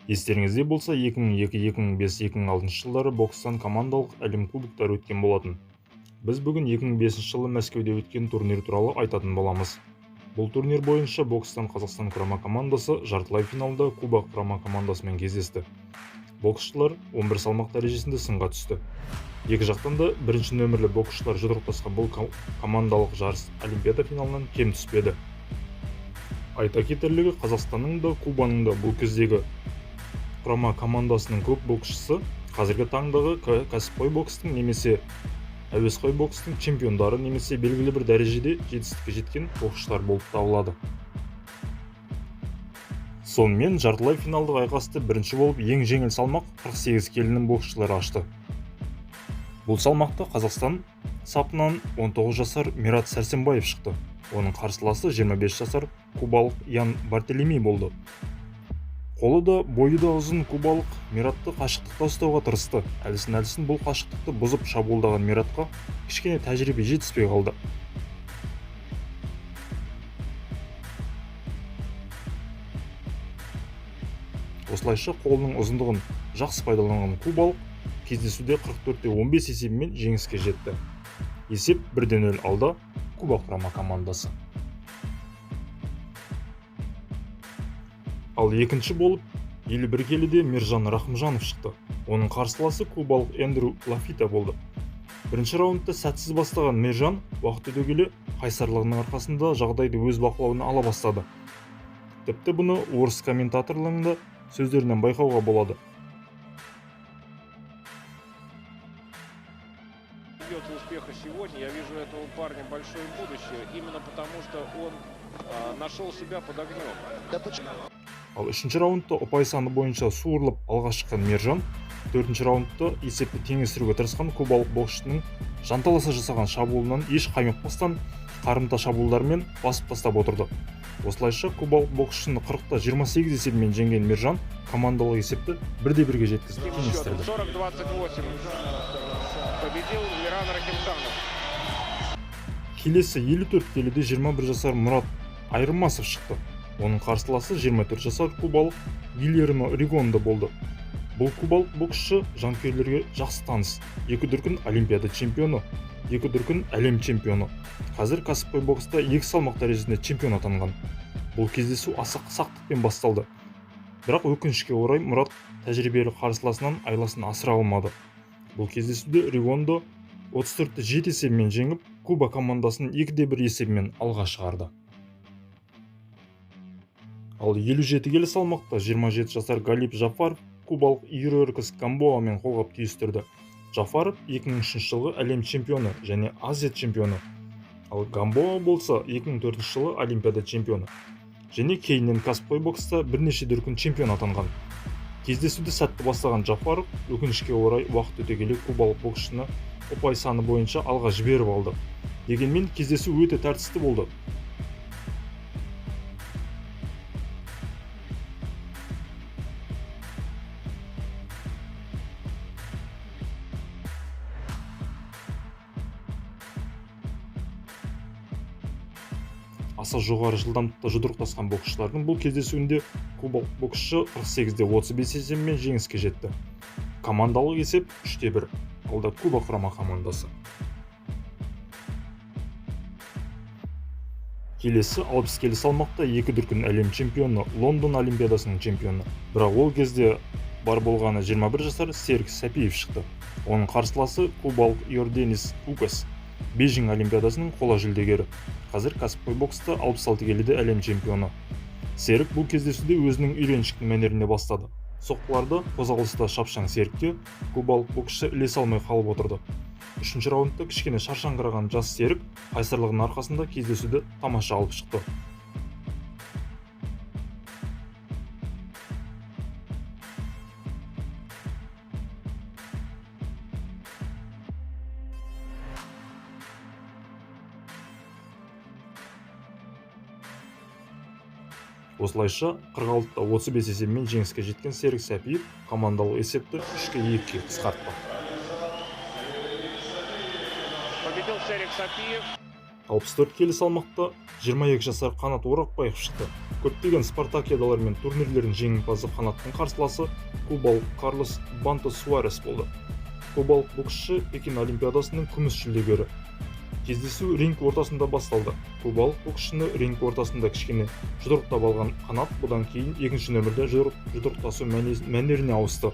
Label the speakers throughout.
Speaker 1: Естеріңізде болса, 2002, 2005, 2006 жылдары бокстан командалық әлем кубоктары өткен болатын. Біз бүгін 2005 жылы Мәскеуде өткен турнир туралы айтатын боламыз. Бұл турнир бойынша бокстан Қазақстан құрама командасы жартылай финалда Куба құрама командасымен кездесті. Боксшылар 11 салмақ дәрежесінде сынға түсті. Екі жақтан да бірінші нөмірлі боксшылар жұдырықтасқан бұл командалық жарыс Олимпиада финалынан кем түспеді. Айта кетерлігі, Қазақстанның да Кубаның да бұл кездегі құрама командасының көп боксшысы қазіргі таңдағы кәсіпқой бокстың немесе әуесқой бокстың чемпиондары немесе белгілі бір дәрежеде жетістікке жеткен боксшылар болып табылады. Сонымен жартылай финалдық айқасты бірінші болып ең жеңіл салмақ 48 келінің боксшылары ашты. Бұл салмақта Қазақстан сапынан 19 жасар Мират Сәрсенбаев шықты. Оның қарсыласы 25 жасар кубалық Ян Бартелеми болды. Қолы да, бойы да ұзын кубалық Миратты қашықтықта ұстауға тырысты. Әлсін бұл қашықтықты бұзып шабуылдаған Миратқа кішкене тәжірибе жетіспей қалды. Осылайша қолының ұзындығын жақсы пайдаланған кубалық кездесуде 44-15 есебімен жеңіске жетті. Есеп 1-0 алда Куба құрама командасы. Ал екінші болып 51 келіде Мержан Рахымжанов шықты. Оның қарсыласы кубалық Эндрю Лафита болды. Бірінші раундты сәтсіз бастаған Мержан уақыт өте келе қайсарлығының арқасында жағдайды өз бақылауына ала бастады. Тіпті бұны орыс комментаторларының сөздерінен байқауға болады.
Speaker 2: Успеха сегодня, я вижу этого парня большое будущее, именно потому что он нашел себя под огнем.
Speaker 1: Ал үшінші раундта ұпай саны бойынша суырылып алға шыққан Мержан, төртінші раундта есепті теңестіруге тырысқан кубалық боксшының жанталаса жасаған шабуылынан еш қаймықпастан қарымта шабуылдармен басып тастап отырды. Осылайша кубалық боксшыны 40-28 есебімен жеңген Мержан командалық есепті 1-1-ге жеткізіп теңестірді.
Speaker 2: 40-28 победил Миран Рахимжанов.
Speaker 1: Келесі 54 келіде 21 жасар Мұрат Айырмасов шықты. Оның қарсыласы 24 жасар кубалық Гильермо Ригондо болды. Бұл кубалық боксшы жанкүйерлерге жақсы таныс. Екі дүркін Олимпиада чемпионы, екі дүркін әлем чемпионы. Қазір кәсіпқой бокста 2 салмақ дәрежесінде чемпион атанған. Бұл кездесу аса сақтықпен басталды. Бірақ өкінішке орай Мұрат тәжірибелі қарсыласынан айласын асыра алмады. Бұл кездесуде Ригондо 34-7 есебімен жеңіп, Куба командасын 2-1 есебімен алға шығарды. Ал 57 келі салмақта 27 жасар Галиб Жафаров кубалық Иеркос Гамбоамен қолғап түйістірді. Жафаров 2003 жылғы әлем чемпионы және Азия чемпионы. Ал Гамбоа болса 2004 жылы Олимпиада чемпионы. Және кейіннен кәсіпқой бокста бірнеше дүркін чемпион атанған. Кездесуді сәтті бастаған Жафаров өкінішке орай уақыт өте келе кубалық боксшыны ұпай саны бойынша алға жіберіп алды. Дегенмен кездесу өте тартысты болды. Аса жоғары жылдамдықта жұдырықтасқан боксшылардың бұл кездесуінде кубалық боксшы 48-35 есебімен жеңіске жетті. Командалық есеп 3-1 алда Куба құрама командасы. Келесі 60 келі салмақта 2 дүркін әлем чемпионы, Лондон Олимпиадасының чемпионы. Бірақ ол кезде бар болғаны 21 жасар Серік Сәпиев шықты. Оның қарсыласы кубалық Йорденис Укас, Бейжің Олимпиадасының қола жүлдегері. Қазір кәсіпқой бокста 66 келіде әлем чемпионы. Серік бұл кездесуде өзінің үйреншікті мәнеріне бастады. Соққыларды қозғалыста шапшаң Серікке кубалық боксшы ілесе алмай қалып отырды. Үшінші раундта кішкене шаршаңқыраған жас Серік қайсарлығының арқасында кездесуді тамаша алып шықты. Осылайша 46-35 есебімен жеңіске жеткен Серік Сәпиев командалық есепті 3-2-ге қысқартты.
Speaker 2: Победил Серік Сәпиев.
Speaker 1: 64 келі салмақта 22 жасар Қанат Орақбаев шықты. көптеген спартакиадалар мен турнирлердің жеңімпазы қанаттың қарсыласы кубалық Карлос Банто Суарес болды. Кубалық боксшы Пекин Олимпиадасының күміс жүлдегері. Кездесу ринг ортасында басталды. Кубалық боксшыны ринг ортасында кішкене жұдырықтап алған қанат бұдан кейін екінші нөмірде жұдырықтасу мәнеріне ауысты.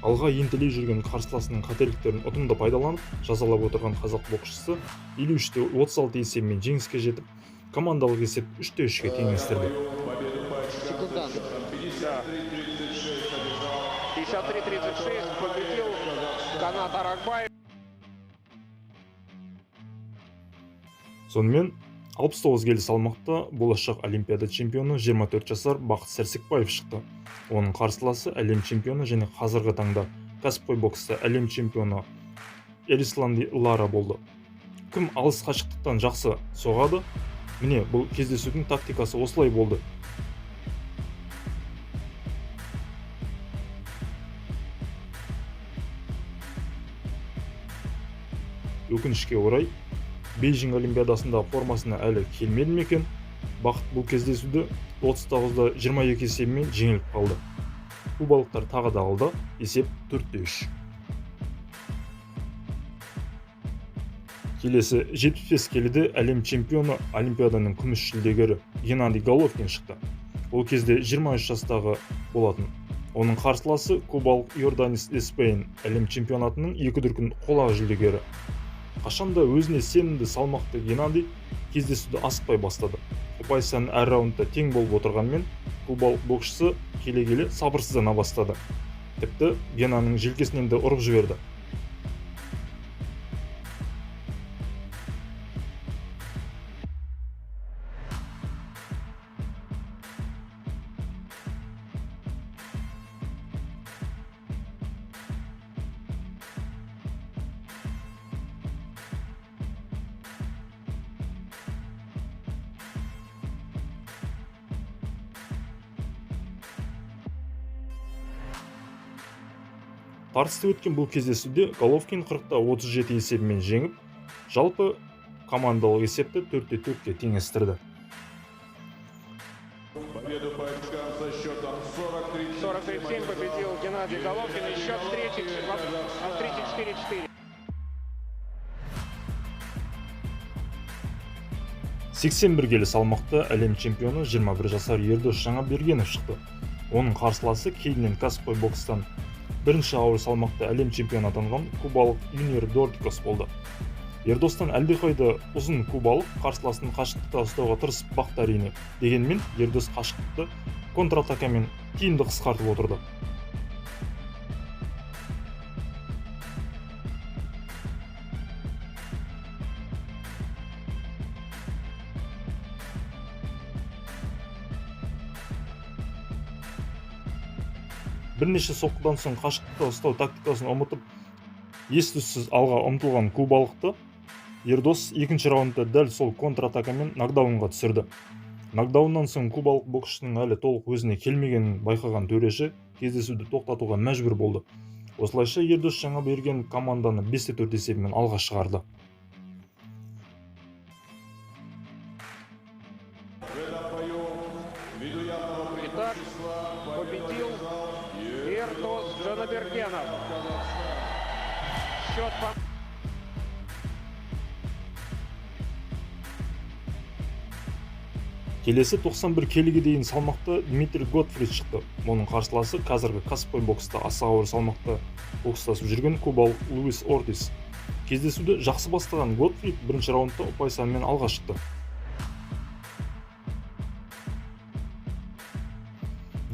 Speaker 1: Алға ентелей жүрген қарсыласының қателіктерін ұтымды пайдаланып, жазалап отырған қазақ боксшысы 53-36 есебімен жеңіске жетіп, командалық есеп 3-3-ге теңестірді.
Speaker 2: 53-36 победил Канат Аракбаев.
Speaker 1: Сонымен 69 келі салмақта болашақ олимпиада чемпионы 24 жасар Бақыт Сәрсекбаев шықты. Оның қарсыласы әлем чемпионы және қазіргі таңда кәсіпқой бокста әлем чемпионы Эрисланди Лара болды. Кім алыс қашықтықтан жақсы соғады? Міне, бұл кездесудің тактикасы осылай болды. Өкінішке орай, Бейжің Олимпиадасында формасына әлі келмеді ме екен? Бақыт бұл кездесуді 39-да 22 есебімен жеңіліп қалды. Кубалықтар тағы да алды, есеп 4-3. Келесі 75 келіде әлем чемпионы Олимпиаданың күміс жүлдегері Геннадий Головкин шықты. Ол кезде 23 жастағы болатын. Оның қарсыласы кубалық Йорданис Эспейн әлем чемпионатының 2 дүркін қола жүлдегері. Қашанда өзіне сенімді салмақты Геннадий кездесуді асықпай бастады. Ұпай саны әр раундта тең болып отырғанмен, кубалық боксшысы келе-келе сабырсыздана бастады. Тіпті Генаның желкесінен де ұрып жіберді. Тартысты өткен бұл кездесуде Головкин 40-та 37 есебімен жеңіп, жалпы командалық есепті 4-4-ке теңестірді.
Speaker 2: 40-37 победил Геннадий Головкин, и счет встречи 34-4.
Speaker 1: 81 келі салмақта әлем чемпионы 21 жасар Ердос Жаңабергенов шықты. Оның қарсыласы кейіннен кәсіпқой бокстан бірінші ауыр салмақта әлем чемпионы атанған кубалық Юниор Дортикос болды. Ердостан әлдеқайда ұзын кубалық қарсыласын қашықтықта ұстауға тырысып бақты әрине. Дегенмен Ердос қашықтықты контратакамен тиімді қысқартып отырды. Бірнеше соққыдан соң қашықтықта ұстау тактикасын ұмытып, ес-түссіз алға ұмтылған кубалықты Ердос екінші раундта дәл сол контратакамен нокдаунға түсірді. Нокдауннан соң кубалық боксшының әлі толық өзіне келмегенін байқаған төреші кездесуді тоқтатуға мәжбүр болды. Осылайша Ердос Жаңаберген команданы 5-4 есебімен алға шығарды.
Speaker 2: Итак, победил Ердос Жаңабергенов. Счет по...
Speaker 1: Келесі 91 келіге дейін салмақта Дмитрий Готфрид шықты. Оның қарсыласы қазіргі кәсіпқой бокста аса ауыр салмақта бокстасып жүрген кубалық Луис Ортис. Кездесуді жақсы бастаған Готфрид бірінші раундта ұпай санымен алға шықты.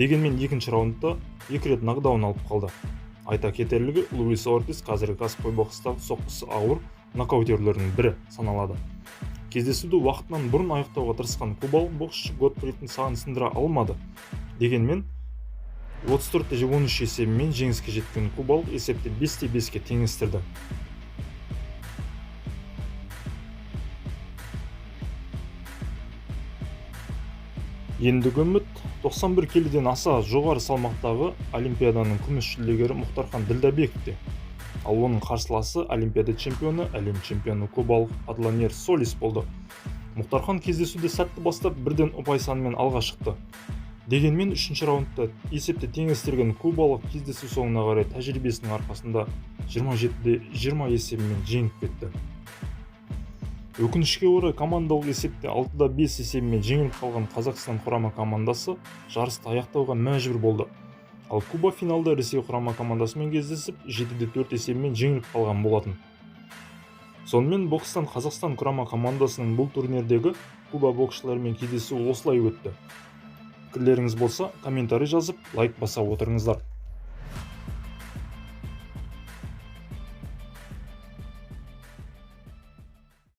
Speaker 1: Дегенмен екінші раундта 2 рет нокдаун алып қалды. Айта кетерлігі, Луис Ортис қазіргі кәсіпқой бокстағы соққысы ауыр нокаутерлердің бірі саналады. Кездесуді уақытынан бұрын аяқтауға тырысқан кубалық боксшы Готфридтің сағын сындыра алмады. Дегенмен 34-13 есебімен жеңіске жеткен кубалық есепті 5-5-ке теңестірді. Ендігі үміт 91 келіден аса жоғары салмақтағы Олимпиаданың күміс жүлдегері Мұхтархан Ділдәбековте. Ал оның қарсыласы Олимпиада чемпионы, әлем чемпионы кубалық Адланер Солис болды. Мұхтархан кездесуді сәтті бастап бірден ұпай санымен алға шықты. Дегенмен 3-ші раундта есепті теңестірген кубалық кездесу соңына қарай тәжірибесінің арқасында 27-20 есебімен жеңіп кетті. Өкінішке орай командалық есепте 6-5 есебімен жеңіліп қалған Қазақстан құрама командасы жарысты аяқтауға мәжбүр болды. Ал Куба финалда Ресей құрама командасымен кездесіп 7-4 есебімен жеңіліп қалған болатын. Сонымен бокстан Қазақстан құрама командасының бұл турнирдегі Куба боксшыларымен кездесуі осылай өтті. Пікірлеріңіз болса, комментарий жазып, лайк баса отырыңыздар.